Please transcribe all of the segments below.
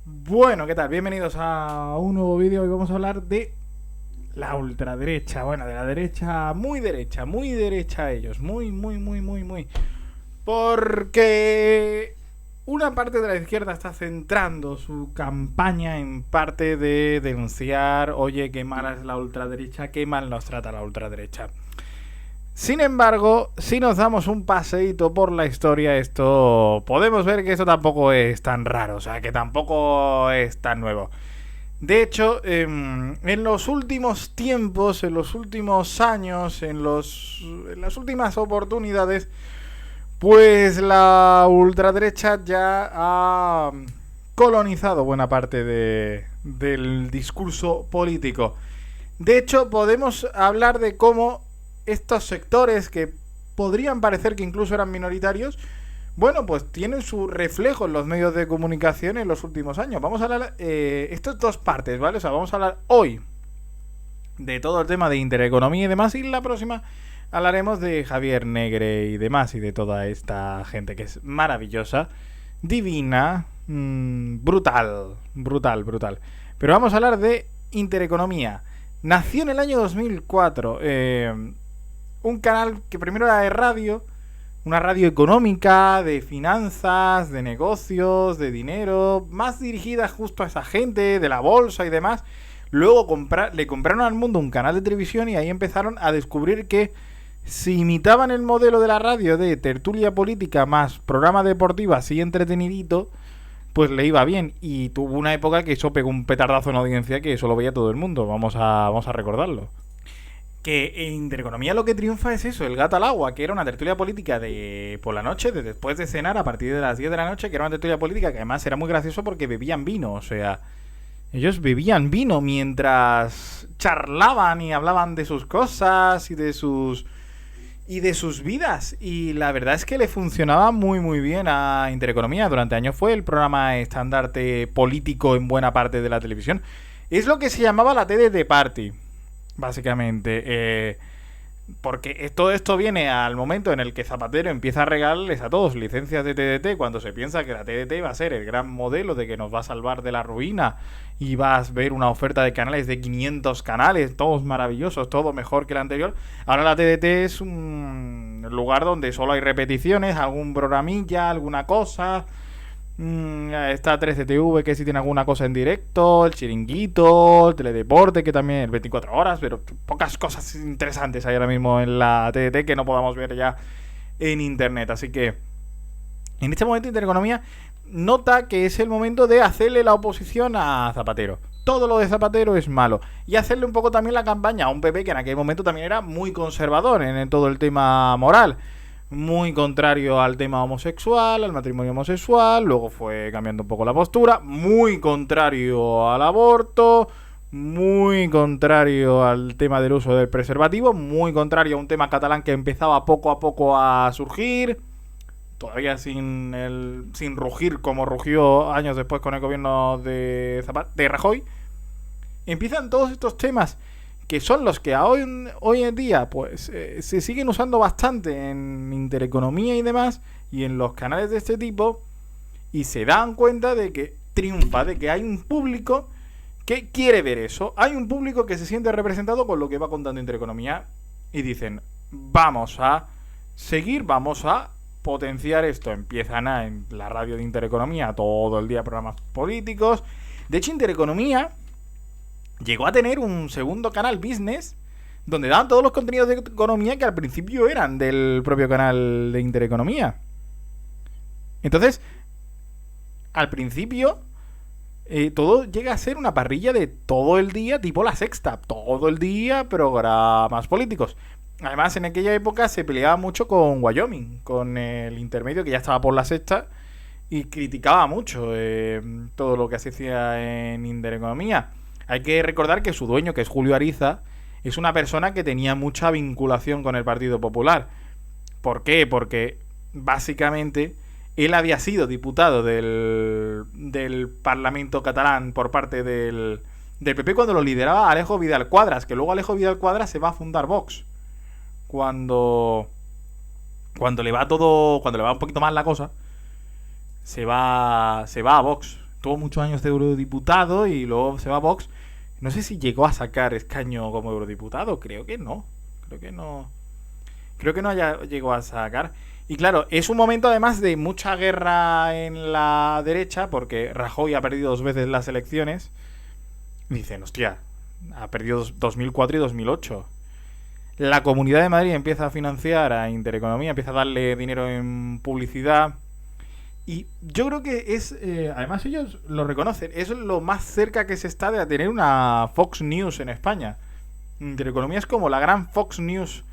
Bueno, ¿qué tal? Bienvenidos a un nuevo vídeo. Hoy vamos a hablar de la ultraderecha. Bueno, de la derecha, muy derecha ellos. Muy. Porque una parte de la izquierda está centrando su campaña en parte de denunciar, oye, qué mala es la ultraderecha, qué mal nos trata la ultraderecha. Sin embargo, si nos damos un paseíto por la historia, esto podemos ver que esto tampoco es tan raro, o sea, que tampoco es tan nuevo. De hecho, en los últimos tiempos, en los últimos años, en las últimas oportunidades, pues la ultraderecha ya ha colonizado buena parte del discurso político. De hecho, podemos hablar de cómo estos sectores que podrían parecer que incluso eran minoritarios, bueno, pues tienen su reflejo en los medios de comunicación en los últimos años. Vamos a hablar estas dos partes, ¿vale? O sea, vamos a hablar hoy de todo el tema de intereconomía y demás, y la próxima hablaremos de Javier Negre y demás, y de toda esta gente que es maravillosa, divina, brutal. Pero vamos a hablar de intereconomía. Nació en el año 2004, un canal que primero era de radio, una radio económica, de finanzas, de negocios, de dinero, más dirigida justo a esa gente, de la bolsa y demás. Luego le compraron al mundo un canal de televisión y ahí empezaron a descubrir que si imitaban el modelo de la radio de tertulia política más programa deportivo así entretenidito, pues le iba bien. Y tuvo una época que eso pegó un petardazo en audiencia que eso lo veía todo el mundo. Vamos a recordarlo. Que en Intereconomía lo que triunfa es eso, el gato al agua, que era una tertulia política de por la noche, de después de cenar, a partir de las 10 de la noche, que era una tertulia política que además era muy gracioso porque bebían vino, o sea, ellos bebían vino mientras charlaban y hablaban de sus cosas y de sus vidas. Y la verdad es que le funcionaba muy bien a Intereconomía. Durante años fue el programa estandarte político en buena parte de la televisión. Es lo que se llamaba la TDT Party, básicamente. Porque todo esto viene al momento en el que Zapatero empieza a regalarles a todos licencias de TDT, cuando se piensa que la TDT va a ser el gran modelo de que nos va a salvar de la ruina y vas a ver una oferta de canales de 500 canales, todos maravillosos, todo mejor que el anterior. Ahora la TDT es un lugar donde solo hay repeticiones, algún programilla, alguna cosa. Está 13TV, que si tiene alguna cosa en directo, el Chiringuito, el Teledeporte, que también es 24 horas, pero pocas cosas interesantes hay ahora mismo en la TDT que no podamos ver ya en internet. Así que en este momento Intereconomía nota que es el momento de hacerle la oposición a Zapatero. Todo lo de Zapatero es malo. Y hacerle un poco también la campaña a un PP que en aquel momento también era muy conservador en todo el tema moral, muy contrario al tema homosexual, al matrimonio homosexual, luego fue cambiando un poco la postura, muy contrario al aborto, muy contrario al tema del uso del preservativo, muy contrario a un tema catalán que empezaba poco a poco a surgir, todavía sin rugir como rugió años después con el gobierno de Rajoy. Empiezan todos estos temas que son los que hoy en día pues se siguen usando bastante en intereconomía y demás, y en los canales de este tipo, y se dan cuenta de que triunfa, de que hay un público que quiere ver eso, hay un público que se siente representado con lo que va contando Intereconomía, y dicen, vamos a seguir, vamos a potenciar esto. Empiezan en la radio de Intereconomía todo el día programas políticos. De hecho, Intereconomía llegó a tener un segundo canal business donde daban todos los contenidos de economía que al principio eran del propio canal de Intereconomía. Entonces, al principio, todo llega a ser una parrilla de todo el día, tipo La Sexta, todo el día programas políticos. Además, en aquella época se peleaba mucho con Wyoming, con el intermedio que ya estaba por La Sexta, y criticaba mucho todo lo que se hacía en Intereconomía. Hay que recordar que su dueño, que es Julio Ariza, es una persona que tenía mucha vinculación con el Partido Popular. ¿Por qué? Porque básicamente él había sido diputado del Parlamento catalán por parte del PP cuando lo lideraba Alejo Vidal Quadras, que luego Alejo Vidal Quadras se va a fundar Vox. Cuando le va un poquito más la cosa, se va a Vox. tuvo muchos años de eurodiputado y luego se va a Vox. No sé si llegó a sacar escaño como eurodiputado, creo que no. Creo que no llegó a sacar. Y claro, es un momento además de mucha guerra en la derecha, porque Rajoy ha perdido 2 veces las elecciones. Dicen, hostia, ha perdido 2004 y 2008. La Comunidad de Madrid empieza a financiar a Intereconomía, empieza a darle dinero en publicidad. Y yo creo que es, además ellos lo reconocen, es lo más cerca que se está de tener una Fox News en España. Intereconomía es como la gran Fox News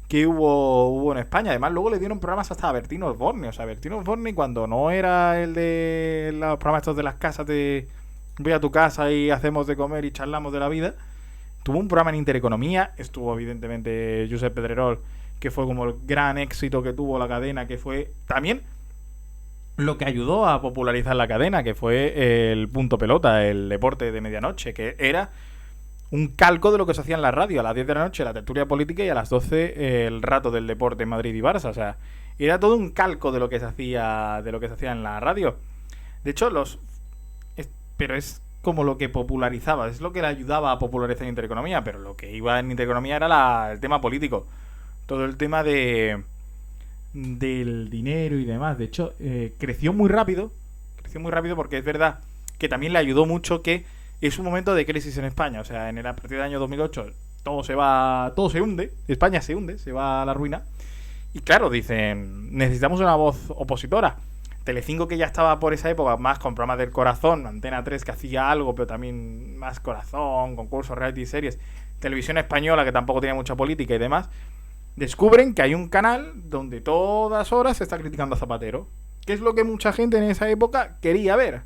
que hubo en España. Además luego le dieron programas hasta a Bertín Osborne. O sea, Bertín Osborne, cuando no era el de los programas estos de las casas de voy a tu casa y hacemos de comer y charlamos de la vida, tuvo un programa en Intereconomía. Estuvo evidentemente Josep Pedrerol, que fue como el gran éxito que tuvo la cadena, que fue también lo que ayudó a popularizar la cadena, que fue el punto pelota, el deporte de medianoche, que era un calco de lo que se hacía en la radio. A las 10 de la noche la tertulia política y a las 12 el rato del deporte en Madrid y Barça. O sea, era todo un calco de lo que se hacía en la radio. De hecho, pero es como lo que popularizaba, es lo que le ayudaba a popularizar Intereconomía, pero lo que iba en Intereconomía era el tema político. Todo el tema del dinero y demás. De hecho, creció muy rápido porque es verdad que también le ayudó mucho que es un momento de crisis en España. O sea, a partir del año 2008 todo se hunde, España se hunde, se va a la ruina. Y claro, dicen, necesitamos una voz opositora. Telecinco, que ya estaba por esa época más con programas del corazón, Antena 3 que hacía algo, pero también más corazón, concursos, reality series, Televisión Española, que tampoco tenía mucha política y demás, descubren que hay un canal donde todas horas se está criticando a Zapatero, que es lo que mucha gente en esa época quería ver.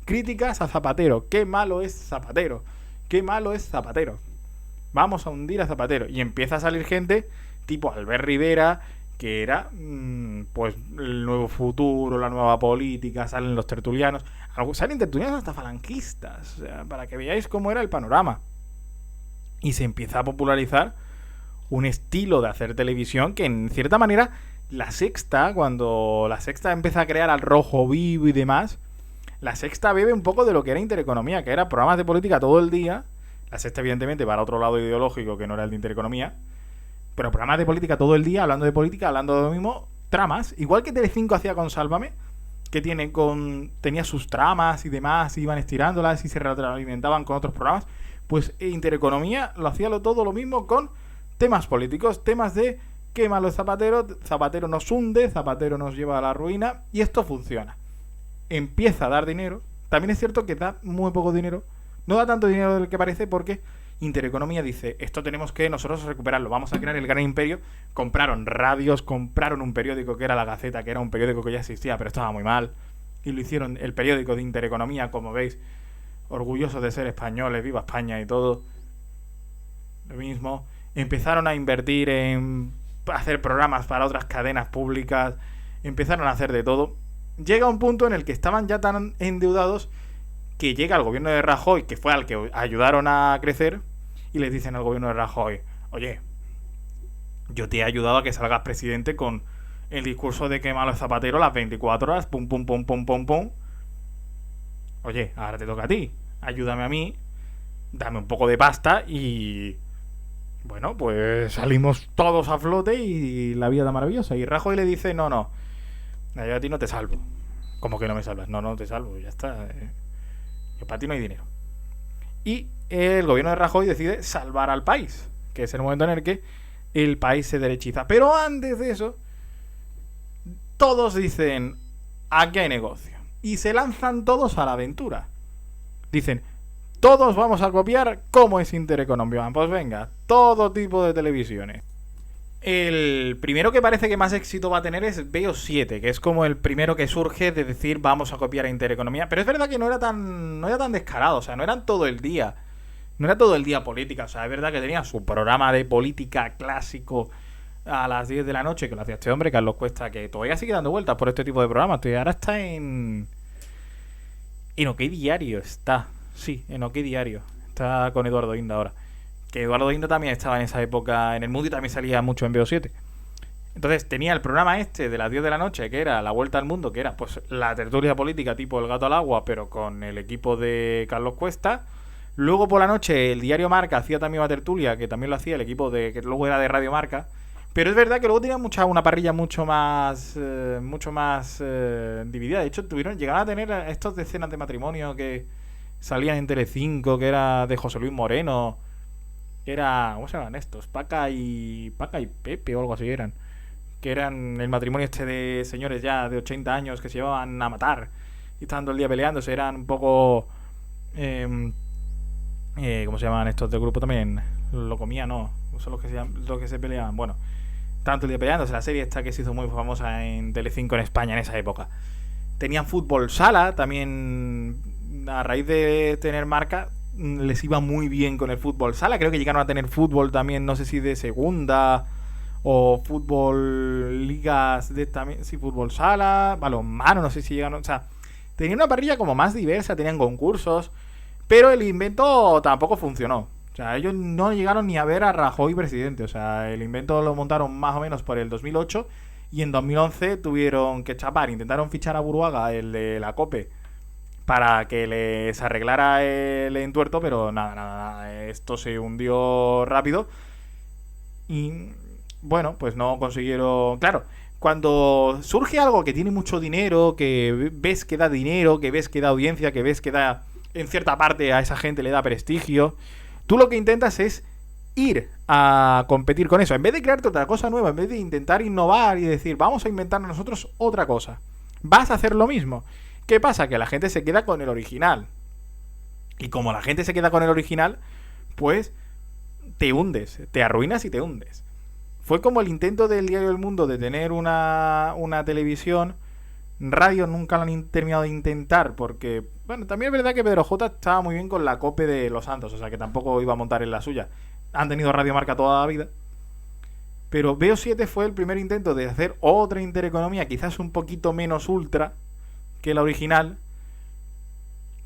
Críticas a Zapatero. Qué malo es Zapatero. Qué malo es Zapatero. Vamos a hundir a Zapatero. Y empieza a salir gente tipo Albert Rivera, que era pues el nuevo futuro, la nueva política. Salen los tertulianos. Salen tertulianos hasta falangistas. O sea, para que veáis cómo era el panorama. Y se empieza a popularizar un estilo de hacer televisión que en cierta manera La Sexta, cuando La Sexta empieza a crear al Rojo Vivo y demás, La Sexta bebe un poco de lo que era Intereconomía, que era programas de política todo el día. La Sexta evidentemente para otro lado ideológico que no era el de Intereconomía, pero programas de política todo el día, hablando de política, hablando de lo mismo, tramas, igual que Telecinco hacía con Sálvame, que tenía sus tramas y demás, iban estirándolas y se retroalimentaban con otros programas. Pues Intereconomía lo hacía todo lo mismo con temas políticos, temas de qué malo es Zapatero, Zapatero nos hunde, Zapatero nos lleva a la ruina, y esto funciona. Empieza a dar dinero. También es cierto que da muy poco dinero, no da tanto dinero del que parece, porque Intereconomía dice, esto tenemos que nosotros recuperarlo, vamos a crear el gran imperio. Compraron radios, compraron un periódico que era La Gaceta, que era un periódico que ya existía pero estaba muy mal, y lo hicieron el periódico de Intereconomía, como veis, orgullosos de ser españoles, viva España y todo lo mismo. Empezaron a invertir en hacer programas para otras cadenas públicas, empezaron a hacer de todo. Llega un punto en el que estaban ya tan endeudados que llega el gobierno de Rajoy, que fue al que ayudaron a crecer, y les dicen al gobierno de Rajoy, oye, yo te he ayudado a que salgas presidente con el discurso de que malo es Zapatero las 24 horas, pum, pum, pum, pum, pum, pum. Oye, ahora te toca a ti, ayúdame a mí, dame un poco de pasta y bueno, pues salimos todos a flote y la vida maravillosa. Y Rajoy le dice, no, yo a ti no te salvo. ¿Cómo que no me salvas? No te salvo, ya está. Yo para ti no hay dinero. Y el gobierno de Rajoy decide salvar al país, que es el momento en el que el país se derechiza. Pero antes de eso, todos dicen, aquí hay negocio. Y se lanzan todos a la aventura. Dicen, todos vamos a copiar cómo es Intereconomía. Pues venga, todo tipo de televisiones. El primero que parece que más éxito va a tener es Veo7, que es como el primero que surge de decir vamos a copiar a Intereconomía. Pero es verdad que no era tan descarado, o sea, no eran todo el día. No era todo el día política, o sea, es verdad que tenía su programa de política clásico a las 10 de la noche, que lo hacía este hombre, Carlos Cuesta, que todavía sigue dando vueltas por este tipo de programas. Ahora está en OK Diario está. Sí, en OK Diario. Está con Eduardo Inda ahora. Que Eduardo Inda también estaba en esa época en el mundo y también salía mucho en Veo7. Entonces tenía el programa este de las 10 de la noche, que era La Vuelta al Mundo, que era pues la tertulia política tipo El Gato al Agua, pero con el equipo de Carlos Cuesta. Luego por la noche el diario Marca hacía también una tertulia, que también lo hacía el equipo de que luego era de Radio Marca. Pero es verdad que luego tenía una parrilla mucho más dividida. De hecho, llegaron a tener estos de escenas de matrimonio que salían en Telecinco, que era de José Luis Moreno, que era, ¿cómo se llaman estos? Paca y Pepe o algo así eran, que eran el matrimonio este de señores ya de 80 años que se llevaban a matar y estaban todo el día peleándose. Eran un poco ¿cómo se llaman estos del grupo también? Lo comía, no, son los que se peleaban. Bueno, tanto el día peleándose. La serie esta que se hizo muy famosa en Telecinco en España en esa época. Tenían fútbol sala también. A raíz de tener Marca les iba muy bien con el fútbol sala. Creo que llegaron a tener fútbol también, no sé si de segunda o fútbol ligas de también, sí, fútbol sala, balonmano, no sé si llegaron, o sea, tenían una parrilla como más diversa, tenían concursos, pero el invento tampoco funcionó. O sea, ellos no llegaron ni a ver a Rajoy presidente. O sea, el invento lo montaron más o menos por el 2008 y en 2011 tuvieron que chapar. Intentaron fichar a Buruaga, el de la COPE, para que les arreglara el entuerto, pero nada. Esto se hundió rápido. Y bueno, pues no consiguieron. Claro, cuando surge algo que tiene mucho dinero, que ves que da dinero, que ves que da audiencia, que ves que da, en cierta parte, a esa gente le da prestigio, tú lo que intentas es ir a competir con eso. En vez de crearte otra cosa nueva, en vez de intentar innovar y decir, vamos a inventar nosotros otra cosa, vas a hacer lo mismo. ¿Qué pasa? Que la gente se queda con el original. Y como la gente se queda con el original, pues te hundes, te arruinas y te hundes. Fue como el intento del Diario del Mundo de tener una televisión. Radio nunca lo han terminado de intentar porque, bueno, también es verdad que Pedro J estaba muy bien con la COPE de Los Santos, o sea que tampoco iba a montar en la suya. Han tenido Radio Marca toda la vida. Pero Veo 7 fue el primer intento de hacer otra intereconomía, quizás un poquito menos ultra que la original,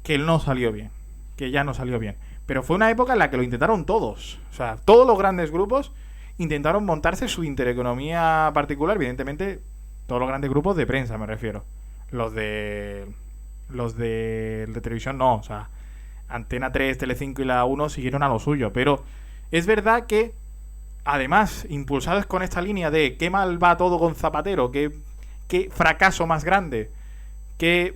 que no salió bien, que ya no salió bien. Pero fue una época en la que lo intentaron todos. O sea, todos los grandes grupos intentaron montarse su intereconomía particular. Evidentemente, todos los grandes grupos de prensa, me refiero. Los de televisión no. O sea, Antena 3, Telecinco y la 1 siguieron a lo suyo. Pero es verdad que, además, impulsados con esta línea de qué mal va todo con Zapatero, qué fracaso más grande, qué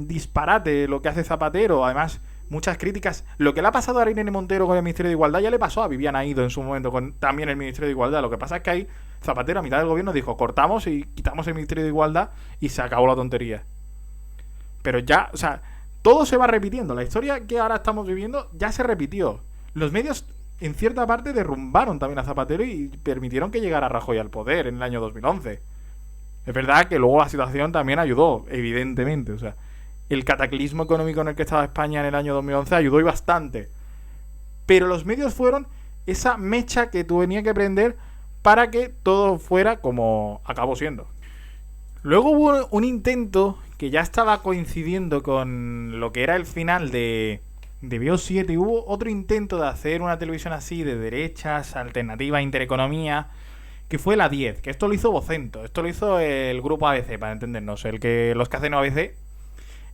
disparate lo que hace Zapatero, además muchas críticas. Lo que le ha pasado a Irene Montero con el Ministerio de Igualdad ya le pasó a Viviana Ido en su momento con también el Ministerio de Igualdad. Lo que pasa es que ahí Zapatero a mitad del gobierno dijo, cortamos y quitamos el Ministerio de Igualdad y se acabó la tontería. Pero ya, o sea, todo se va repitiendo. La historia que ahora estamos viviendo ya se repitió. Los medios en cierta parte derrumbaron también a Zapatero y permitieron que llegara Rajoy al poder en el año 2011. Es verdad que luego la situación también ayudó, evidentemente. O sea, el cataclismo económico en el que estaba España en el año 2011 ayudó y bastante. Pero los medios fueron esa mecha que tú tenías que prender para que todo fuera como acabó siendo. Luego hubo un intento que ya estaba coincidiendo con lo que era el final de Veo 7. Hubo otro intento de hacer una televisión así de derechas, alternativa, intereconomía, que fue la 10, que esto lo hizo Vocento, esto lo hizo el grupo ABC, para entendernos, los que hacen ABC.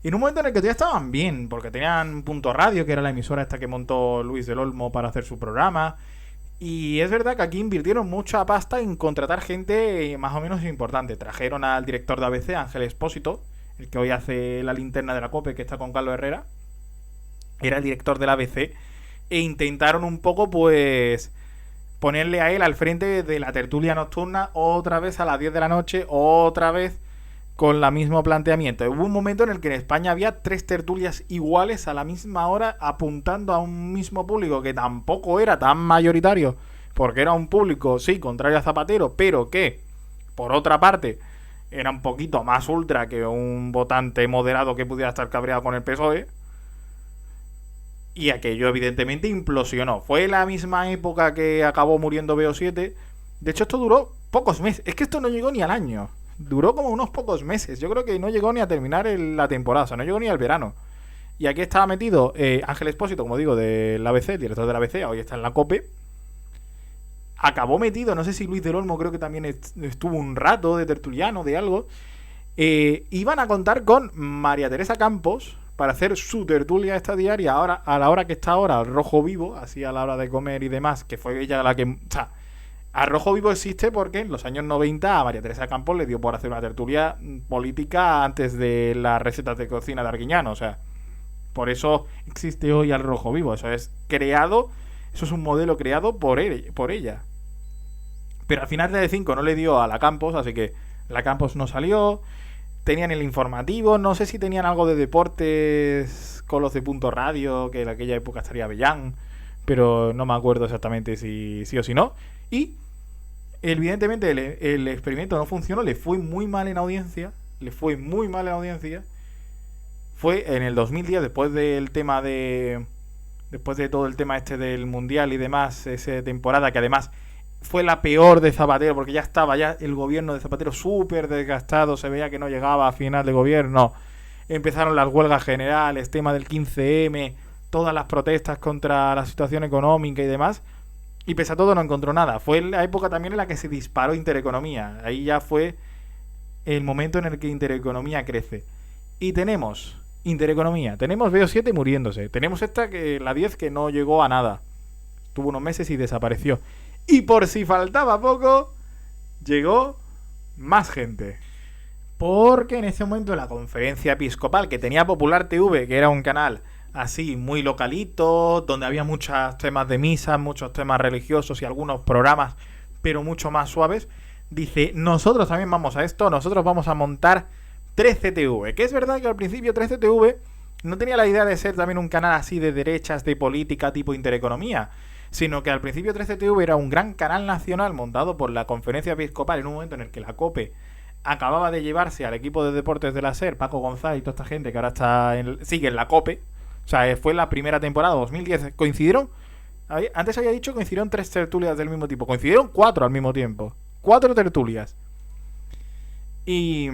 Y en un momento en el que ya estaban bien, porque tenían Punto Radio, que era la emisora esta que montó Luis del Olmo para hacer su programa. Y es verdad que aquí invirtieron mucha pasta en contratar gente más o menos importante. Trajeron al director de ABC, Ángel Expósito, el que hoy hace la linterna de la COPE, que está con Carlos Herrera. Era el director del ABC. E intentaron un poco, pues, ponerle a él al frente de la tertulia nocturna otra vez a las 10 de la noche, otra vez con el mismo planteamiento. Hubo un momento en el que en España había 3 tertulias iguales a la misma hora, apuntando a un mismo público que tampoco era tan mayoritario, porque era un público, sí, contrario a Zapatero, pero que, por otra parte, era un poquito más ultra que un votante moderado que pudiera estar cabreado con el PSOE. Y aquello evidentemente implosionó. Fue la misma época que acabó muriendo Veo 7. De hecho, esto duró pocos meses. Es que esto no llegó ni al año. Duró como unos pocos meses. Yo creo que no llegó ni a terminar la temporada. O sea, no llegó ni al verano. Y aquí estaba metido Ángel Expósito, como digo, del ABC, director del ABC. Hoy está en la COPE. acabó metido, no sé si Luis del Olmo creo que también estuvo un rato de tertuliano, de algo. Iban a contar con María Teresa Campos para hacer su tertulia esta diaria, ahora a la hora que está ahora, al rojo vivo, así a la hora de comer y demás, que fue ella la que... O sea, al rojo vivo existe porque en los años 90 a María Teresa Campos le dio por hacer una tertulia política antes de las recetas de cocina de Arguiñano, o sea, por eso existe hoy al rojo vivo, eso es creado, eso es un modelo creado por ella. Pero al final de 5 no le dio a la Campos, así que la Campos no salió. Tenían el informativo, no sé si tenían algo de deportes con los de Punto Radio, que en aquella época estaría Bellán, pero no me acuerdo exactamente si sí o si no. Y evidentemente el experimento no funcionó, le fue muy mal en audiencia, Fue en el 2010, después de todo el tema este del Mundial y demás, esa temporada que además fue la peor de Zapatero, porque ya estaba el gobierno de Zapatero súper desgastado, se veía que no llegaba a final de gobierno, empezaron las huelgas generales, tema del 15M, todas las protestas contra la situación económica y demás, y pese a todo no encontró nada. Fue la época también en la que se disparó Intereconomía, ahí ya fue el momento en el que Intereconomía crece. Y tenemos Intereconomía, tenemos Veo 7 muriéndose, tenemos la 10 que no llegó a nada, tuvo unos meses y desapareció. Y por si faltaba poco, llegó más gente. Porque en ese momento la conferencia episcopal que tenía Popular TV, que era un canal así muy localito, donde había muchos temas de misa, muchos temas religiosos y algunos programas, pero mucho más suaves, dice, nosotros también vamos a esto, nosotros vamos a montar 13TV. Que es verdad que al principio 13TV no tenía la idea de ser también un canal así de derechas, de política tipo Intereconomía, sino que al principio 13TV era un gran canal nacional montado por la conferencia episcopal en un momento en el que la COPE acababa de llevarse al equipo de deportes de la SER, Paco González y toda esta gente que ahora sigue en la COPE. O sea, fue la primera temporada, 2010. Coincidieron, antes había dicho que coincidieron 3 tertulias del mismo tipo, coincidieron 4 al mismo tiempo, 4 tertulias. Y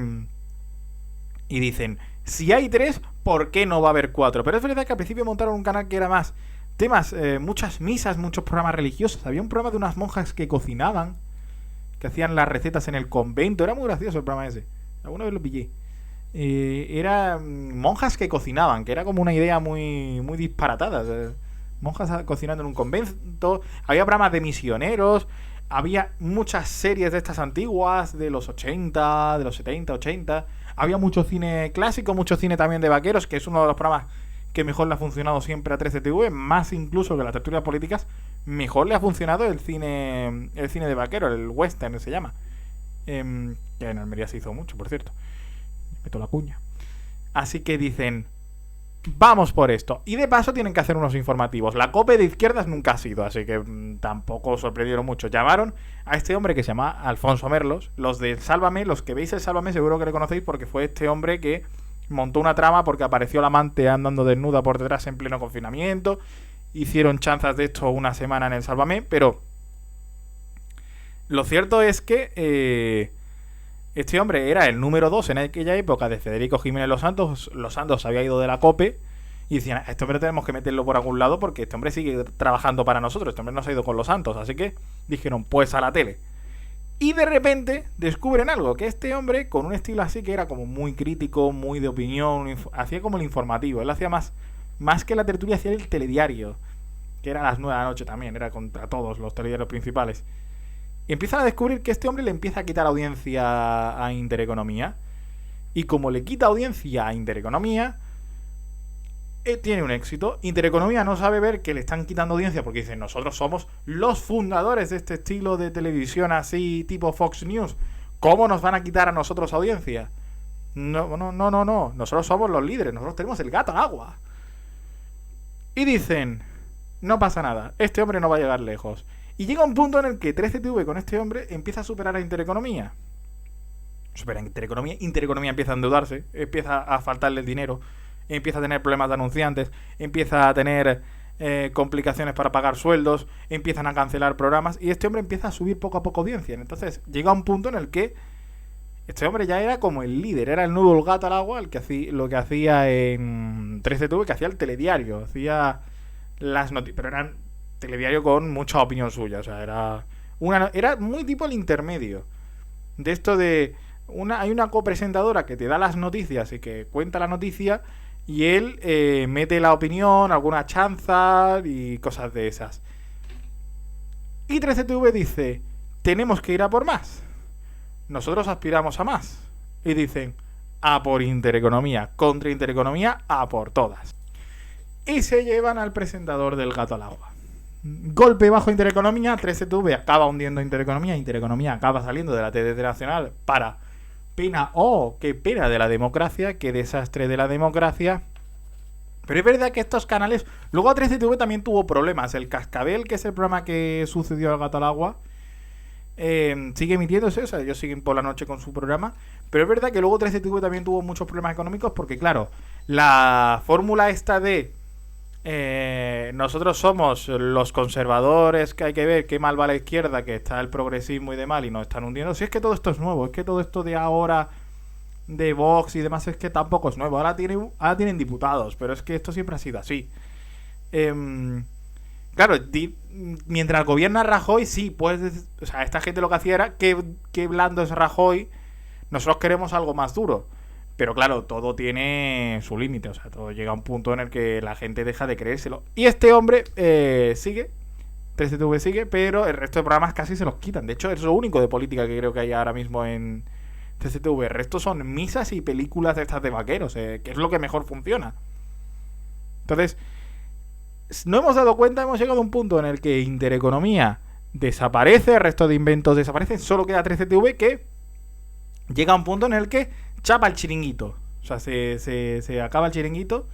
dicen, si hay 3, ¿por qué no va a haber 4? Pero es verdad que al principio montaron un canal que era más temas, muchas misas, muchos programas religiosos. Había un programa de unas monjas que cocinaban, que hacían las recetas en el convento. Era muy gracioso el programa ese, alguna vez lo pillé. Era monjas que cocinaban, que era como una idea muy, muy disparatada. Monjas cocinando en un convento. Había programas de misioneros. Había muchas series de estas antiguas, de los 80, de los 70, 80. Había mucho cine clásico, mucho cine también de vaqueros, que es uno de los programas que mejor le ha funcionado siempre a 13TV, más incluso que las tertulias políticas. Mejor le ha funcionado el cine de vaquero, el western se llama, que en Almería se hizo mucho, por cierto. Meto la cuña. Así que dicen, vamos por esto. Y de paso tienen que hacer unos informativos. La COPE de izquierdas nunca ha sido, así que tampoco sorprendieron mucho. Llamaron a este hombre que se llama Alfonso Merlos. Los de Sálvame, los que veis el Sálvame seguro que le conocéis, porque fue este hombre que montó una trama porque apareció la amante andando desnuda por detrás en pleno confinamiento. Hicieron chanzas de esto una semana en el Sálvame, pero lo cierto es que este hombre era el número 2 en aquella época de Federico Jiménez Los Santos. Los Santos había ido de la COPE y decían, a este hombre tenemos que meterlo por algún lado porque este hombre sigue trabajando para nosotros, este hombre no se ha ido con Los Santos. Así que dijeron, pues a la tele. Y de repente descubren algo, que este hombre, con un estilo así que era como muy crítico, muy de opinión, hacía como el informativo. Él hacía más que la tertulia, hacía el telediario, que era a las 9 de la noche también, era contra todos los telediarios principales. Y empiezan a descubrir que este hombre le empieza a quitar audiencia a Intereconomía. Y como le quita audiencia a Intereconomía, tiene un éxito. Intereconomía no sabe ver que le están quitando audiencia porque dicen, nosotros somos los fundadores de este estilo de televisión así tipo Fox News. ¿Cómo nos van a quitar a nosotros audiencia? No. Nosotros somos los líderes, nosotros tenemos el gato al agua. Y dicen, no pasa nada, este hombre no va a llegar lejos. Y llega un punto en el que 13TV con este hombre empieza a superar a Intereconomía. Supera a Intereconomía. Intereconomía empieza a endeudarse, empieza a faltarle el dinero, empieza a tener problemas de anunciantes, empieza a tener complicaciones para pagar sueldos, empiezan a cancelar programas y este hombre empieza a subir poco a poco audiencia. Entonces llega un punto en el que este hombre ya era como el líder, era el nuevo gato al agua, lo que hacía en 13TV, que hacía el telediario, hacía las noticias, pero eran telediario con mucha opinión suya, o sea, era Era muy tipo el intermedio. De esto de... hay una copresentadora que te da las noticias y que cuenta la noticia y él mete la opinión, alguna chanza y cosas de esas. Y 13TV dice, tenemos que ir a por más. Nosotros aspiramos a más. Y dicen, a por Intereconomía, contra Intereconomía, a por todas. Y se llevan al presentador del gato al agua. Golpe bajo Intereconomía, 13TV acaba hundiendo Intereconomía, Intereconomía acaba saliendo de la TDT nacional para pena, qué pena de la democracia, qué desastre de la democracia. Pero es verdad que estos canales, luego 13TV también tuvo problemas. El Cascabel, que es el programa que sucedió al gato al agua, sigue emitiéndose, o sea, ellos siguen por la noche con su programa, pero es verdad que luego 13TV también tuvo muchos problemas económicos porque, claro, la fórmula esta de nosotros somos los conservadores, que hay que ver qué mal va la izquierda, que está el progresismo y demás y nos están hundiendo. Si es que todo esto es nuevo, es que todo esto de ahora de Vox y demás es que tampoco es nuevo. Ahora tienen diputados, pero es que esto siempre ha sido así. Claro, mientras gobierna Rajoy, sí, pues, o sea, esta gente lo que hacía era que blando es Rajoy, nosotros queremos algo más duro. Pero claro, todo tiene su límite, o sea, todo llega a un punto en el que la gente deja de creérselo. Y este hombre sigue, 13TV sigue, pero el resto de programas casi se los quitan. De hecho, es lo único de política que creo que hay ahora mismo en 13TV. El resto son misas y películas de estas de vaqueros, que es lo que mejor funciona. Entonces, no hemos dado cuenta, hemos llegado a un punto en el que Intereconomía desaparece, el resto de inventos desaparecen, solo queda 13TV que llega a un punto en el que chapa el chiringuito. O sea, se acaba el chiringuito,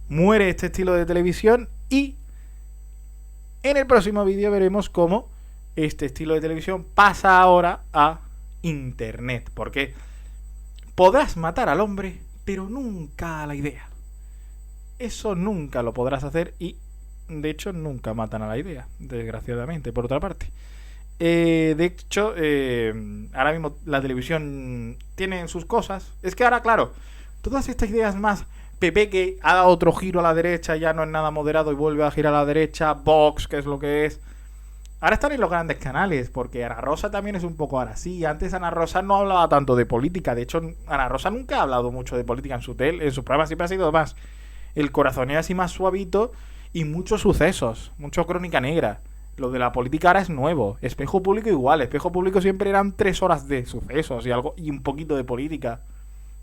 muere este estilo de televisión y en el próximo vídeo veremos cómo este estilo de televisión pasa ahora a Internet. Porque podrás matar al hombre, pero nunca a la idea. Eso nunca lo podrás hacer y, de hecho, nunca matan a la idea, desgraciadamente, por otra parte. De hecho, ahora mismo la televisión tiene sus cosas. Es que ahora, claro, todas estas ideas más, PP que ha dado otro giro a la derecha, ya no es nada moderado y vuelve a girar a la derecha, Vox, que es lo que es. Ahora están en los grandes canales, porque Ana Rosa también es un poco ahora sí. Antes Ana Rosa no hablaba tanto de política. De hecho, Ana Rosa nunca ha hablado mucho de política en sus programas. Siempre ha sido más el corazoneo así más suavito y muchos sucesos, mucho crónica negra. Lo de la política ahora es nuevo. Espejo Público igual. Espejo Público siempre eran 3 horas de sucesos y algo y un poquito de política.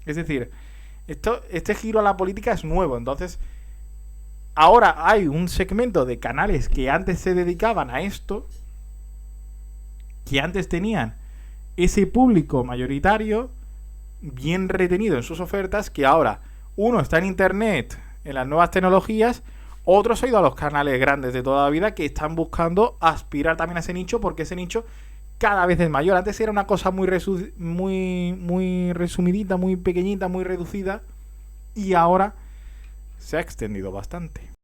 Es decir, este giro a la política es nuevo. Entonces, ahora hay un segmento de canales que antes se dedicaban a esto, que antes tenían ese público mayoritario bien retenido en sus ofertas, que ahora uno está en internet, en las nuevas tecnologías. Otros han ido a los canales grandes de toda la vida que están buscando aspirar también a ese nicho, porque ese nicho cada vez es mayor. Antes era una cosa muy resumidita, muy pequeñita, muy reducida, y ahora se ha extendido bastante.